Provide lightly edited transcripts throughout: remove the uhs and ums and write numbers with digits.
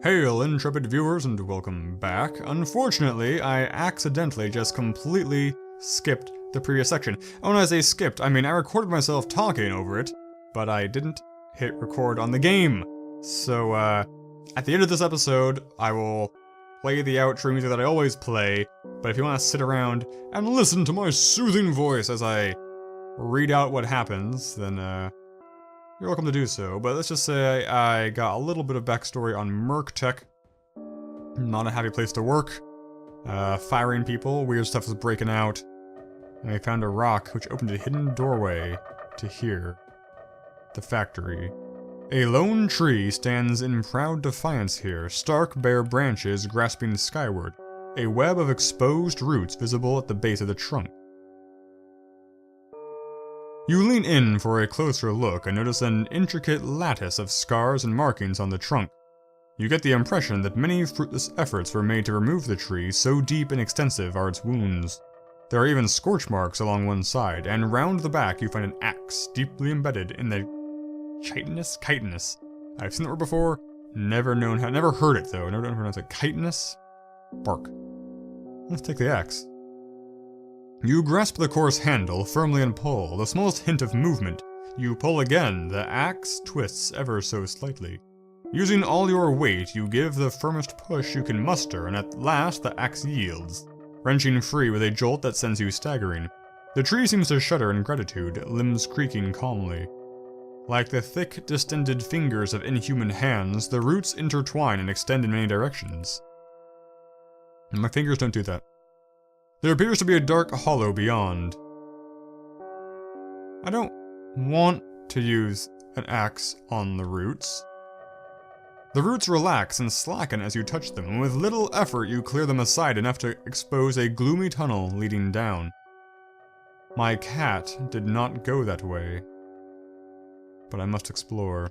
Hail, intrepid viewers, and welcome back. Unfortunately, I accidentally just completely skipped the previous section. And when I say skipped, I mean I recorded myself talking over it, but I didn't hit record on the game. So, at the end of this episode, I will play the outro music that I always play, but if you want to sit around and listen to my soothing voice as I read out what happens, then, you're welcome to do so, but let's just say I got a little bit of backstory on Merc Tech. Not a happy place to work. Firing people, weird stuff was breaking out. And I found a rock which opened a hidden doorway to here. The factory. A lone tree stands in proud defiance here, stark bare branches grasping skyward. A web of exposed roots visible at the base of the trunk. You lean in for a closer look and notice an intricate lattice of scars and markings on the trunk. You get the impression that many fruitless efforts were made to remove the tree, so deep and extensive are its wounds. There are even scorch marks along one side, and round the back you find an axe deeply embedded in the chitinous. I've seen that word before, never heard it though, never pronounce it. Chitinous? Bark. Let's take the axe. You grasp the coarse handle firmly and pull, the smallest hint of movement. You pull again, the axe twists ever so slightly. Using all your weight, you give the firmest push you can muster, and at last the axe yields, wrenching free with a jolt that sends you staggering. The tree seems to shudder in gratitude, limbs creaking calmly. Like the thick, distended fingers of inhuman hands, the roots intertwine and extend in many directions. My fingers don't do that. There appears to be a dark hollow beyond. I don't want to use an axe on the roots. The roots relax and slacken as you touch them, and with little effort you clear them aside enough to expose a gloomy tunnel leading down. My cat did not go that way, but I must explore.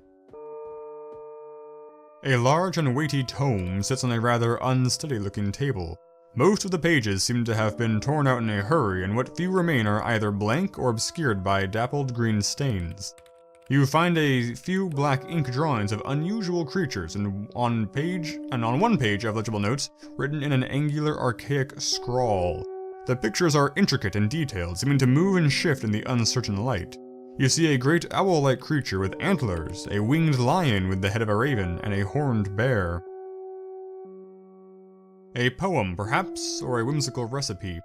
A large and weighty tome sits on a rather unsteady-looking table. Most of the pages seem to have been torn out in a hurry, and what few remain are either blank or obscured by dappled green stains. You find a few black ink drawings of unusual creatures, and on one page of legible notes, written in an angular, archaic scrawl. The pictures are intricate and detailed, seeming to move and shift in the uncertain light. You see a great owl-like creature with antlers, a winged lion with the head of a raven, and a horned bear. A poem, perhaps, or a whimsical recipe.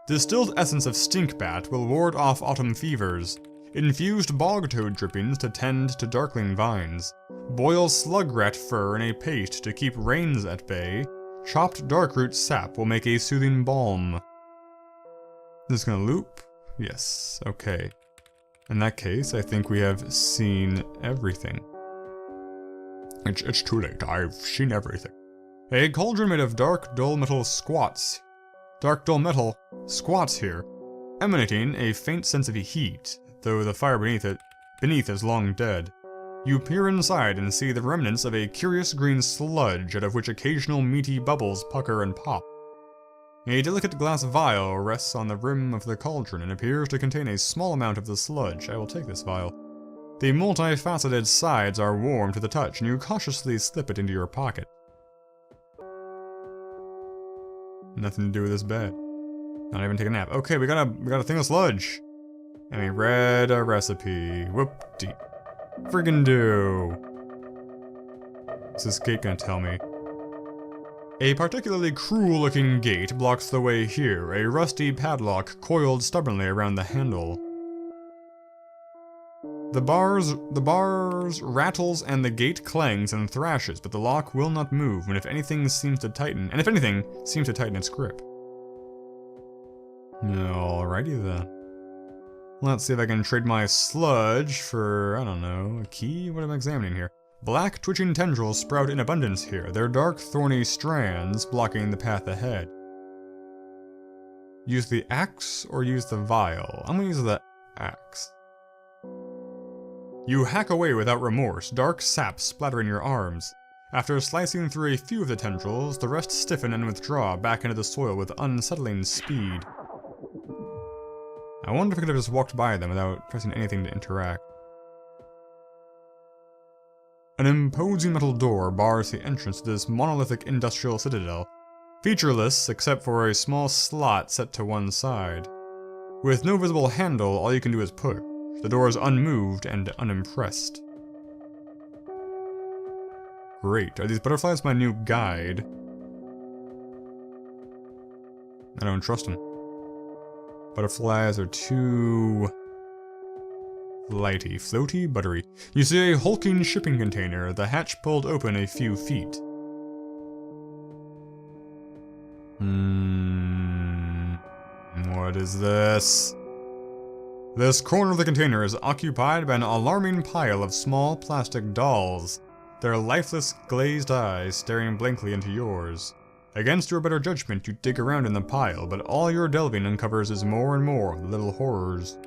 Distilled essence of stinkbat will ward off autumn fevers. Infused bog-toad drippings to tend to darkling vines. Boil slug-rat fur in a paste to keep rains at bay. Chopped darkroot sap will make a soothing balm. This is gonna loop? Yes, okay. In that case, I think we have seen everything. It's too late, I've seen everything. A cauldron made of dark, dull metal squats here, emanating a faint sense of heat, though the fire beneath is long dead. You peer inside and see the remnants of a curious green sludge, out of which occasional meaty bubbles pucker and pop. A delicate glass vial rests on the rim of the cauldron and appears to contain a small amount of the sludge. I will take this vial. The multifaceted sides are warm to the touch, and you cautiously slip it into your pocket. Nothing to do with this bed. Not even take a nap. Okay, we got a thing of sludge. And we read a recipe. Whoop-dee. Friggin' do. What's this gate gonna tell me? A particularly cruel-looking gate blocks the way here, a rusty padlock coiled stubbornly around the handle. The bars rattles and the gate clangs and thrashes, but the lock will not move, and if anything seems to tighten its grip. Alrighty then. Let's see if I can trade my sludge for, I don't know, a key? What am I examining here? Black twitching tendrils sprout in abundance here, their dark thorny strands blocking the path ahead. Use the axe or use the vial? I'm gonna use the axe. You hack away without remorse, dark sap splattering your arms. After slicing through a few of the tendrils, the rest stiffen and withdraw back into the soil with unsettling speed. I wonder if I could have just walked by them without pressing anything to interact. An imposing metal door bars the entrance to this monolithic industrial citadel, featureless except for a small slot set to one side. With no visible handle, all you can do is push. The door is unmoved and unimpressed. Great. Are these butterflies my new guide? I don't trust them. Butterflies are too... flighty, floaty, buttery. You see a hulking shipping container, the hatch pulled open a few feet. What is this? This corner of the container is occupied by an alarming pile of small plastic dolls, their lifeless, glazed eyes staring blankly into yours. Against your better judgment, you dig around in the pile, but all your delving uncovers is more and more little horrors.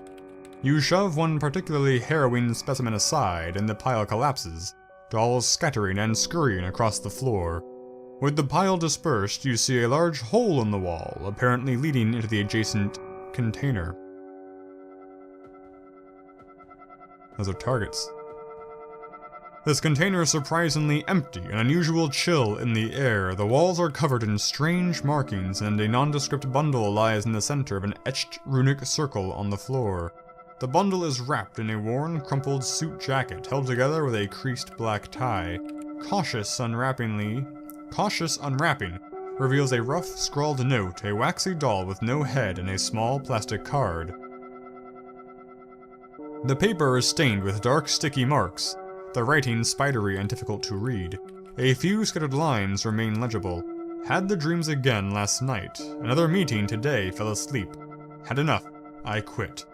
You shove one particularly harrowing specimen aside, and the pile collapses, dolls scattering and scurrying across the floor. With the pile dispersed, you see a large hole in the wall, apparently leading into the adjacent container. Those are targets. This container is surprisingly empty, an unusual chill in the air. The walls are covered in strange markings, and a nondescript bundle lies in the center of an etched runic circle on the floor. The bundle is wrapped in a worn, crumpled suit jacket, held together with a creased black tie. Cautious unwrapping reveals a rough, scrawled note, a waxy doll with no head, and a small plastic card. The paper is stained with dark, sticky marks, the writing spidery and difficult to read. A few scattered lines remain legible. Had the dreams again last night. Another meeting today, fell asleep. Had enough. I quit.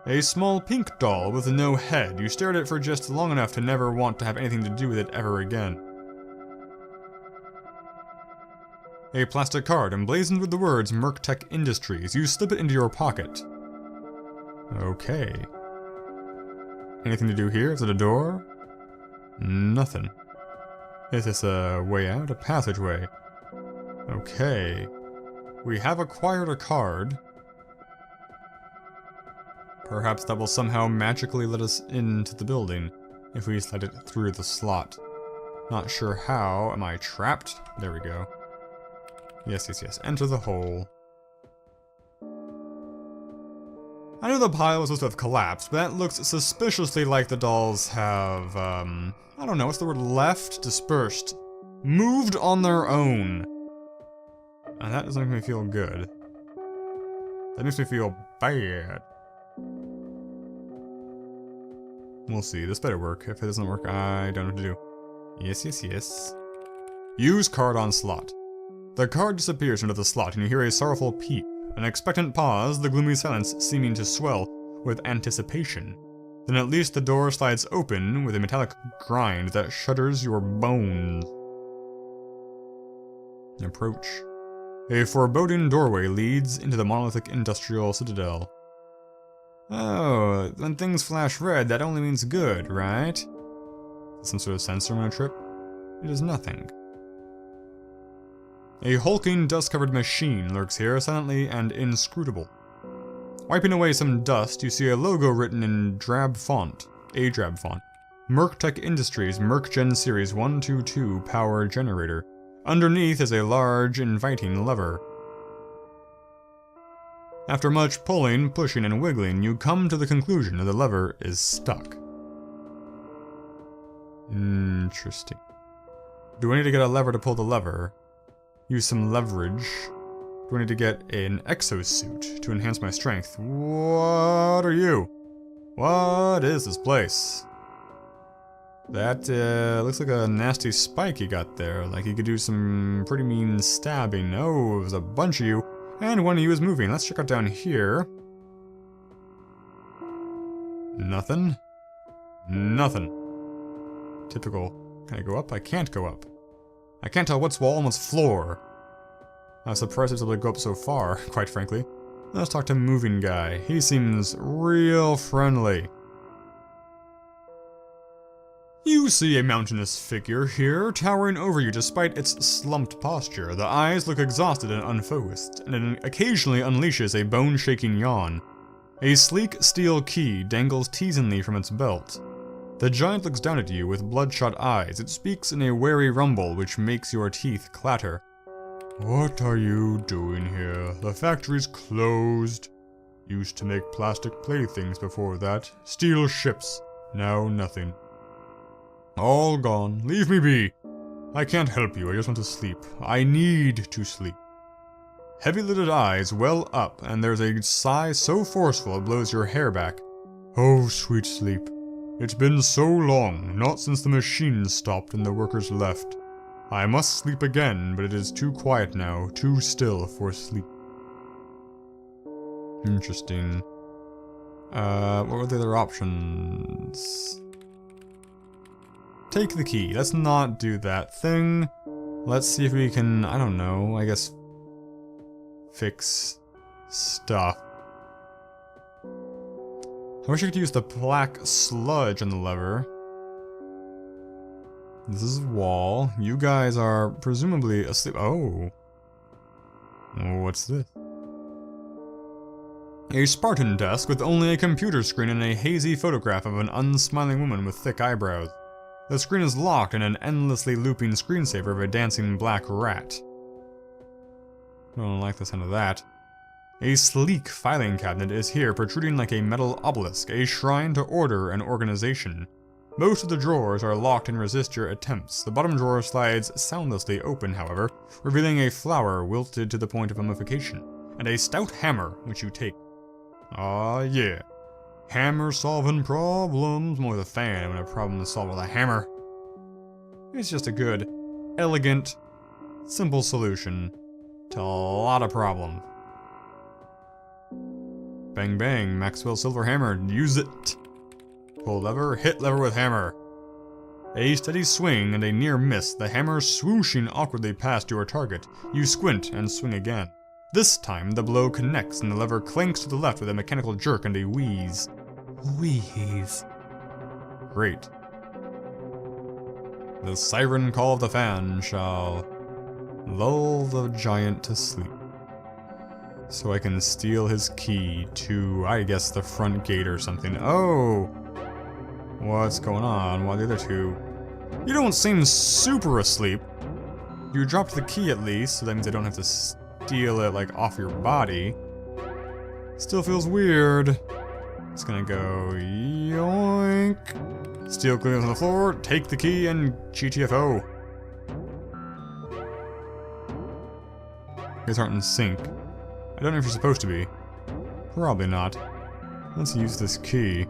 A small pink doll with no head. You stare at it for just long enough to never want to have anything to do with it ever again. A plastic card emblazoned with the words Merktech Industries. You slip it into your pocket. Okay. Anything to do here? Is it a door? Nothing. Is this a way out? A passageway? Okay. We have acquired a card. Perhaps that will somehow magically let us into the building, if we slide it through the slot. Not sure how. Am I trapped? There we go. Yes. Enter the hole. I know the pile was supposed to have collapsed, but that looks suspiciously like the dolls have, I don't know, what's the word? Left? Dispersed. Moved on their own. And that doesn't make me feel good. That makes me feel bad. We'll see. This better work. If it doesn't work, I don't know what to do. Yes. Use card on slot. The card disappears into the slot and you hear a sorrowful peep. An expectant pause, the gloomy silence seeming to swell with anticipation. Then at least the door slides open with a metallic grind that shudders your bones. Approach. A foreboding doorway leads into the monolithic industrial citadel. Oh, when things flash red, that only means good, right? Some sort of sensor on a trip? It is nothing. A hulking, dust-covered machine lurks here, silently and inscrutable. Wiping away some dust, you see a logo written in drab font. Merktech Industries Merkgen Series 122 Power Generator. Underneath is a large, inviting lever. After much pulling, pushing, and wiggling, you come to the conclusion that the lever is stuck. Interesting. Do I need to get a lever to pull the lever? Use some leverage. Do I need to get an exosuit to enhance my strength? What are you? What is this place? That looks like a nasty spike you got there. Like you could do some pretty mean stabbing. Oh, there's a bunch of you. And one of you is moving. Let's check out down here. Nothing. Typical. Can I go up? I can't go up. I can't tell what's wall and what's floor. I was surprised I was able to go up so far, quite frankly. Let's talk to Moving Guy. He seems real friendly. You see a mountainous figure here, towering over you despite its slumped posture. The eyes look exhausted and unfocused, and it occasionally unleashes a bone-shaking yawn. A sleek steel key dangles teasingly from its belt. The giant looks down at you with bloodshot eyes. It speaks in a wary rumble which makes your teeth clatter. What are you doing here? The factory's closed. Used to make plastic playthings before that. Steel ships. Now nothing. All gone. Leave me be. I can't help you. I just want to sleep. I need to sleep. Heavy-lidded eyes well up, and there's a sigh so forceful it blows your hair back. Oh, sweet sleep. It's been so long, not since the machines stopped and the workers left. I must sleep again, but it is too quiet now, too still for sleep. Interesting. What were the other options? Take the key. Let's not do that thing. Let's see if we can, I don't know, I guess, fix stuff. I wish I could use the black sludge on the lever. This is a wall. You guys are presumably asleep. Oh. What's this? A Spartan desk with only a computer screen and a hazy photograph of an unsmiling woman with thick eyebrows. The screen is locked in an endlessly looping screensaver of a dancing black rat. I don't like the sound of that. A sleek filing cabinet is here, protruding like a metal obelisk, a shrine to order and organization. Most of the drawers are locked and resist your attempts. The bottom drawer slides soundlessly open, however, revealing a flower wilted to the point of mummification, and a stout hammer, which you take. Ah, yeah. Hammer solving problems. More the fan when a problem is solved with a hammer. It's just a good, elegant, simple solution to a lot of problems. Bang bang, Maxwell silver hammer, use it. Pull lever, hit lever with hammer. A steady swing and a near miss, the hammer swooshing awkwardly past your target. You squint and swing again. This time the blow connects and the lever clanks to the left with a mechanical jerk and a wheeze. Wheeze. Great. The siren call of the fan shall lull the giant to sleep. So I can steal his key to, I guess, the front gate or something. Oh! What's going on? Why the other two? You don't seem super asleep. You dropped the key at least, so that means I don't have to steal it, like, off your body. Still feels weird. It's gonna go yoink. Steal clears on the floor, take the key, and GTFO. You guys aren't in sync. I don't know if you're supposed to be. Probably not. Let's use this key.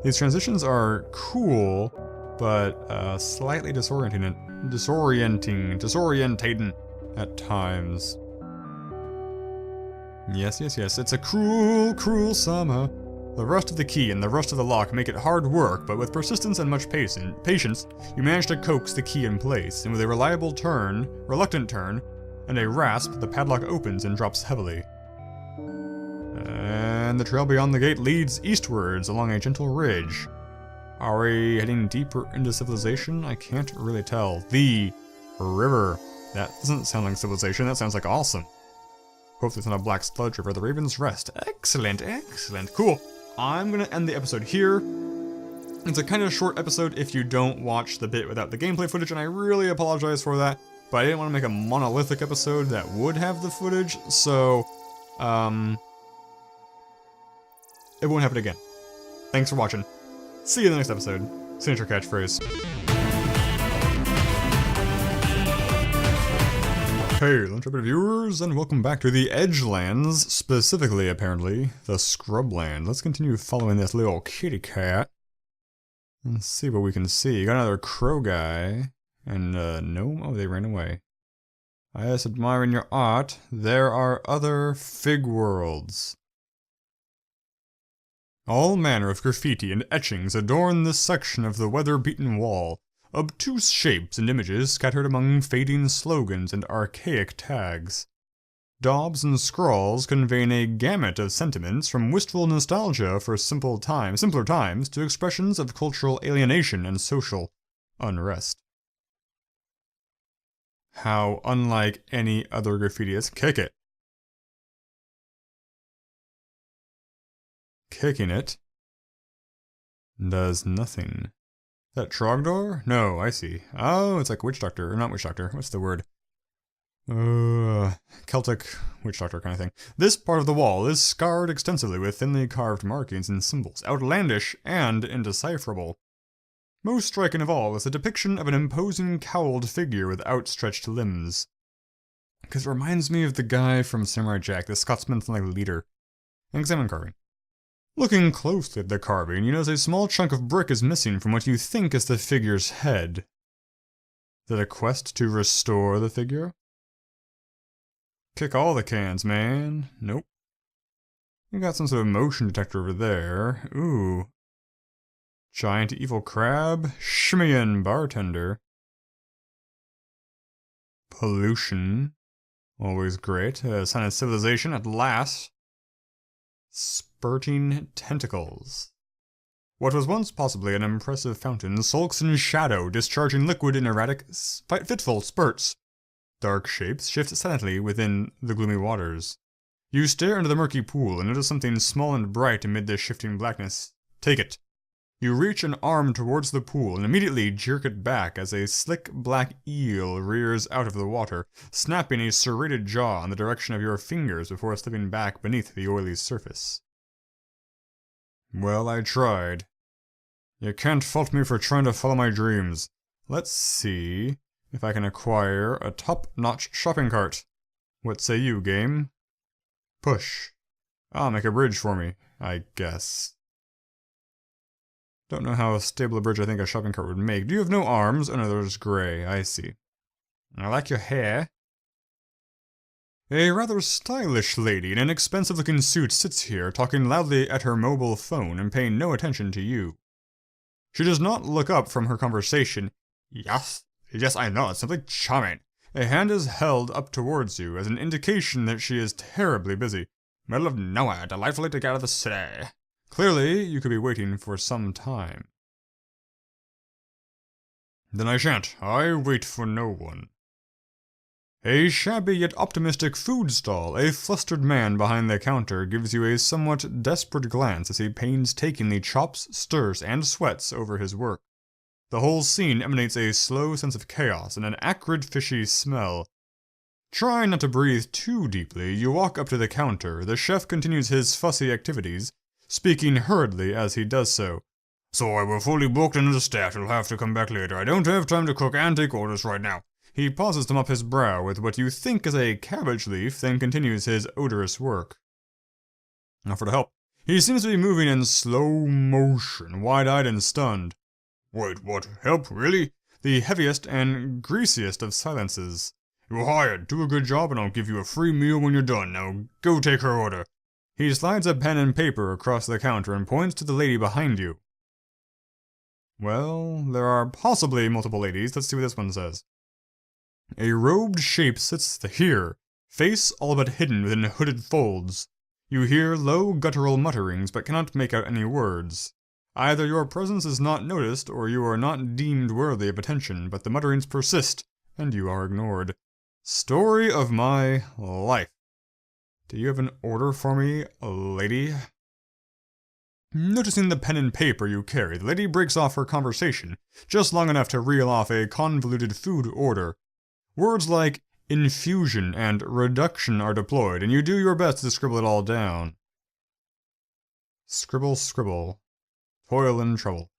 These transitions are cool, but slightly disorientating at times. Yes, it's a cruel, cruel summer. The rust of the key and the rust of the lock make it hard work, but with persistence and much patience, you manage to coax the key in place, and with a reluctant turn, and a rasp, the padlock opens and drops heavily. And the trail beyond the gate leads eastwards along a gentle ridge. Are we heading deeper into civilization? I can't really tell. The river. That doesn't sound like civilization, that sounds like awesome. Hopefully it's not a black sludge river. The Raven's Rest. Excellent, excellent. Cool. I'm gonna end the episode here. It's a kind of short episode if you don't watch the bit without the gameplay footage, and I really apologize for that, but I didn't want to make a monolithic episode that would have the footage, so, it won't happen again. Thanks for watching. See you in the next episode. Signature catchphrase. Hey, Lunchable viewers, and welcome back to the Edgelands, specifically, apparently, the Scrubland. Let's continue following this little kitty cat. Let's see what we can see. Got another crow guy, and gnome? Oh, they ran away. I.S. admiring your art, there are other fig worlds. All manner of graffiti and etchings adorn this section of the weather-beaten wall. Obtuse shapes and images scattered among fading slogans and archaic tags. Daubs and scrawls conveying a gamut of sentiments from wistful nostalgia for simpler times to expressions of cultural alienation and social unrest. How unlike any other graffiti is. Kick it. Kicking it does nothing. That Trogdor? No, I see. Oh, it's like witch doctor, or not witch doctor. What's the word? Celtic witch doctor kind of thing. This part of the wall is scarred extensively with thinly carved markings and symbols, outlandish and indecipherable. Most striking of all is the depiction of an imposing cowled figure with outstretched limbs. Because it reminds me of the guy from Samurai Jack, the Scotsman-like leader. Examine carving. Looking closely at the carving, you notice a small chunk of brick is missing from what you think is the figure's head. Is it a quest to restore the figure? Kick all the cans, man. Nope. You got some sort of motion detector over there. Ooh. Giant evil crab. Shimmyin' bartender. Pollution. Always great. A sign of civilization at last. Spurting tentacles. What was once possibly an impressive fountain sulks in shadow, discharging liquid in erratic, fitful spurts. Dark shapes shift silently within the gloomy waters. You stare into the murky pool and notice something small and bright amid the shifting blackness. Take it. You reach an arm towards the pool and immediately jerk it back as a slick black eel rears out of the water, snapping a serrated jaw in the direction of your fingers before slipping back beneath the oily surface. Well, I tried. You can't fault me for trying to follow my dreams. Let's see if I can acquire a top-notch shopping cart. What say you, game? Push. Make a bridge for me, I guess. Don't know how stable a bridge I think a shopping cart would make. Do you have no arms? Oh no, there's gray. I see. I like your hair. A rather stylish lady in an expensive-looking suit sits here, talking loudly at her mobile phone and paying no attention to you. She does not look up from her conversation. Yes, I know, it's simply charming. A hand is held up towards you as an indication that she is terribly busy. Middle of nowhere, delightfully to get out of the city. Clearly, you could be waiting for some time. Then I shan't. I wait for no one. A shabby yet optimistic food stall, a flustered man behind the counter gives you a somewhat desperate glance as he painstakingly chops, stirs, and sweats over his work. The whole scene emanates a slow sense of chaos and an acrid, fishy smell. Trying not to breathe too deeply, you walk up to the counter. The chef continues his fussy activities, speaking hurriedly as he does so. Sorry, we're fully booked and understaffed. You'll have to come back later. I don't have time to cook and take orders right now. He pauses to mop his brow with what you think is a cabbage leaf, then continues his odorous work. Now for the help. He seems to be moving in slow motion, wide-eyed and stunned. Wait, what? Help, really? The heaviest and greasiest of silences. You're hired. Do a good job and I'll give you a free meal when you're done. Now go take her order. He slides a pen and paper across the counter and points to the lady behind you. Well, there are possibly multiple ladies. Let's see what this one says. A robed shape sits here, face all but hidden within hooded folds. You hear low guttural mutterings but cannot make out any words. Either your presence is not noticed or you are not deemed worthy of attention, but the mutterings persist and you are ignored. Story of my life. Do you have an order for me, lady? Noticing the pen and paper you carry, the lady breaks off her conversation, just long enough to reel off a convoluted food order. Words like infusion and reduction are deployed, and you do your best to scribble it all down. Scribble, scribble. Toil and trouble.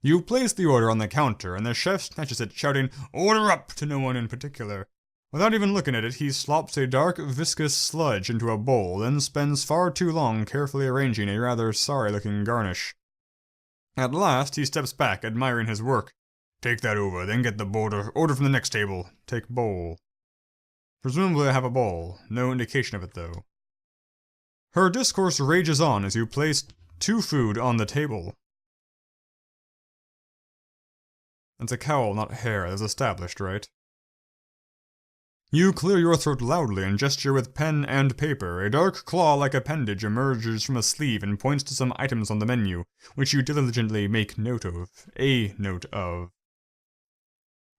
You place the order on the counter, and the chef snatches it, shouting, "Order up!" to no one in particular. Without even looking at it, he slops a dark, viscous sludge into a bowl, then spends far too long carefully arranging a rather sorry-looking garnish. At last, he steps back, admiring his work. Take that over, then get the order from the next table. Take bowl. Presumably I have a bowl. No indication of it, though. Her discourse rages on as you place 2 food on the table. It's a cowl, not hair, as established, right? You clear your throat loudly and gesture with pen and paper. A dark claw-like appendage emerges from a sleeve and points to some items on the menu, which you diligently make note of.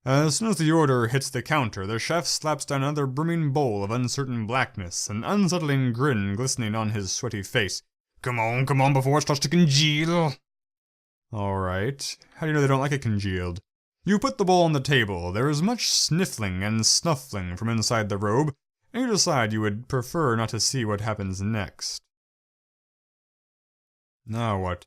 As soon as the order hits the counter, the chef slaps down another brimming bowl of uncertain blackness, an unsettling grin glistening on his sweaty face. Come on, before it starts to congeal. Alright. How do you know they don't like it congealed? You put the bowl on the table. There is much sniffling and snuffling from inside the robe, and you decide you would prefer not to see what happens next. Now what?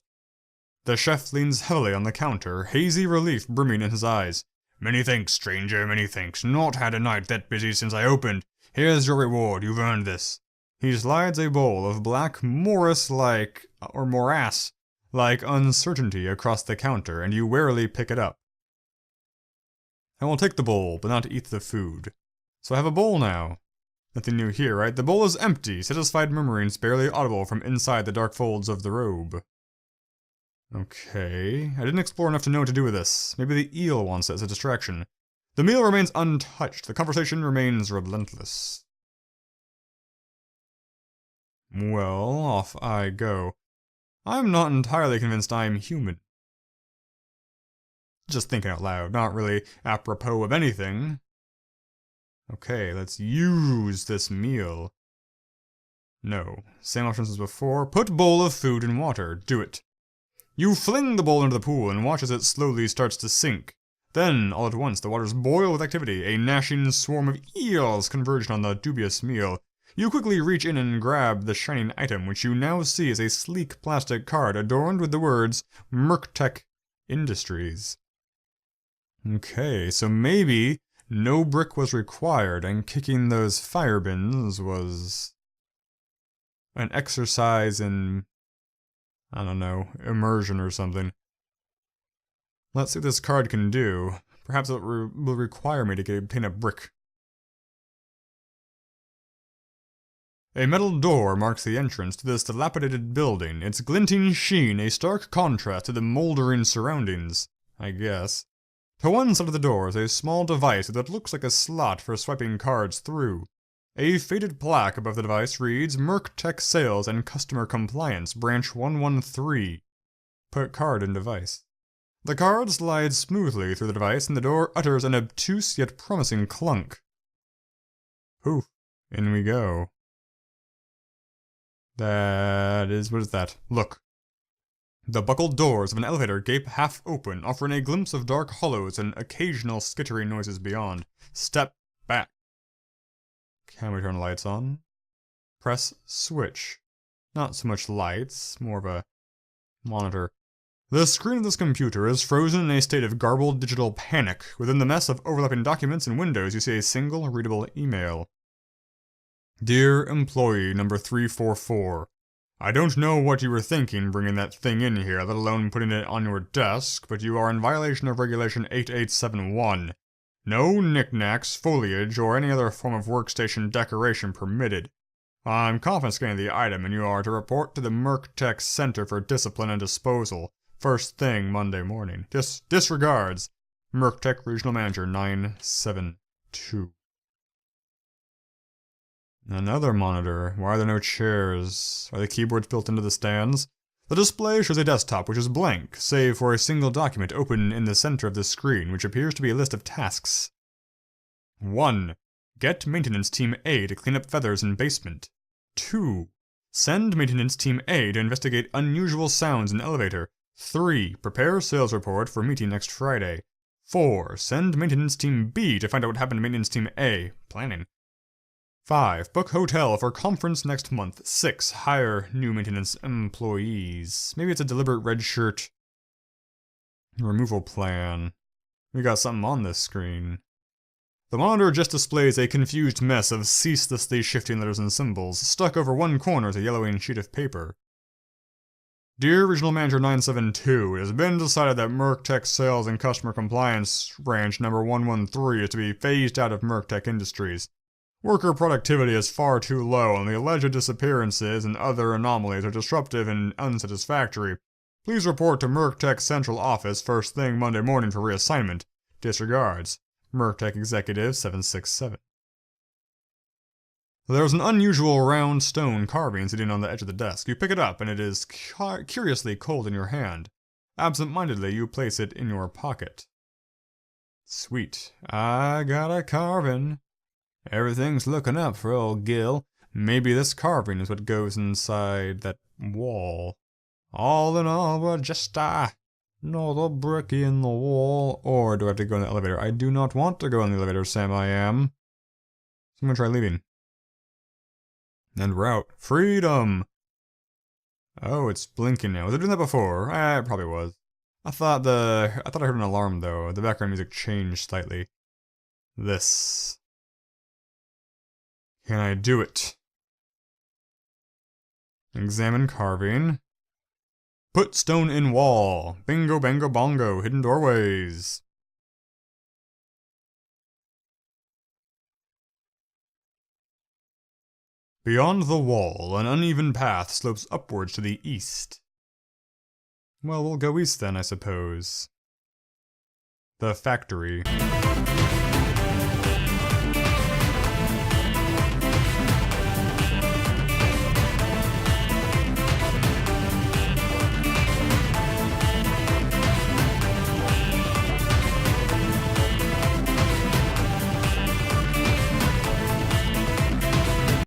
The chef leans heavily on the counter, hazy relief brimming in his eyes. Many thanks, stranger, many thanks. Not had a night that busy since I opened. Here's your reward, you've earned this. He slides a bowl of black morass-like uncertainty across the counter, and you warily pick it up. I will take the bowl, but not eat the food. So I have a bowl now. Nothing new here, right? The bowl is empty, satisfied murmurings barely audible from inside the dark folds of the robe. Okay, I didn't explore enough to know what to do with this. Maybe the eel wants it as a distraction. The meal remains untouched. The conversation remains relentless. Well, off I go. I'm not entirely convinced I'm human. Just thinking out loud, not really apropos of anything. Okay, let's use this meal. No, same options as before. Put bowl of food in water. Do it. You fling the bowl into the pool and watch as it slowly starts to sink. Then, all at once, the waters boil with activity. A gnashing swarm of eels converge on the dubious meal. You quickly reach in and grab the shining item, which you now see is a sleek plastic card adorned with the words Merktech Industries. Okay, so maybe no brick was required, and kicking those fire bins was an exercise in, I don't know, immersion or something. Let's see what this card can do. Perhaps it will require me to obtain a brick. A metal door marks the entrance to this dilapidated building, its glinting sheen a stark contrast to the moldering surroundings, I guess. To one side of the door is a small device that looks like a slot for swiping cards through. A faded plaque above the device reads, Merktech Sales and Customer Compliance, Branch 113. Put card in device. The card slides smoothly through the device, and the door utters an obtuse yet promising clunk. Poof, in we go. What is that? Look. The buckled doors of an elevator gape half open, offering a glimpse of dark hollows and occasional skittering noises beyond. Step back. Can we turn the lights on? Press switch. Not so much lights, more of a monitor. The screen of this computer is frozen in a state of garbled digital panic. Within the mess of overlapping documents and windows, you see a single readable email. Dear Employee Number 344, I don't know what you were thinking bringing that thing in here, let alone putting it on your desk, but you are in violation of Regulation 8871. No knickknacks, foliage, or any other form of workstation decoration permitted. I'm confiscating the item, and you are to report to the Merktech Center for Discipline and Disposal, first thing Monday morning. Disregards. Merktech Regional Manager 972. Another monitor. Why are there no chairs? Are the keyboards built into the stands? The display shows a desktop which is blank, save for a single document open in the center of the screen, which appears to be a list of tasks. 1. Get Maintenance Team A to clean up feathers in basement. 2. Send Maintenance Team A to investigate unusual sounds in elevator. 3. Prepare sales report for meeting next Friday. 4. Send Maintenance Team B to find out what happened to Maintenance Team A. Planning. 5. Book hotel for conference next month. 6. Hire new maintenance employees. Maybe it's a deliberate red shirt removal plan. We got something on this screen. The monitor just displays a confused mess of ceaselessly shifting letters and symbols. Stuck over one corner is a yellowing sheet of paper. Dear Regional Manager 972, it has been decided that Merktech Sales and Customer Compliance Branch number 113 is to be phased out of Merktech Industries. Worker productivity is far too low, and the alleged disappearances and other anomalies are disruptive and unsatisfactory. Please report to Merktech Central Office first thing Monday morning for reassignment. Disregards. Merktech Executive 767. There was an unusual round stone carving sitting on the edge of the desk. You pick it up, and it is curiously cold in your hand. Absent-mindedly, you place it in your pocket. Sweet. I got a carving. Everything's looking up for old Gil. Maybe this carving is what goes inside that wall. All in all, we're just another brick in the wall. Or do I have to go in the elevator? I do not want to go in the elevator, Sam, I am. So I'm gonna try leaving. And route. Freedom! Oh, it's blinking now. Was it doing that before? It probably was. I thought I heard an alarm though. The background music changed slightly. This. Can I do it? Examine carving. Put stone in wall. Bingo bango bongo. Hidden doorways. Beyond the wall, an uneven path slopes upwards to the east. Well, we'll go east then, I suppose. The factory.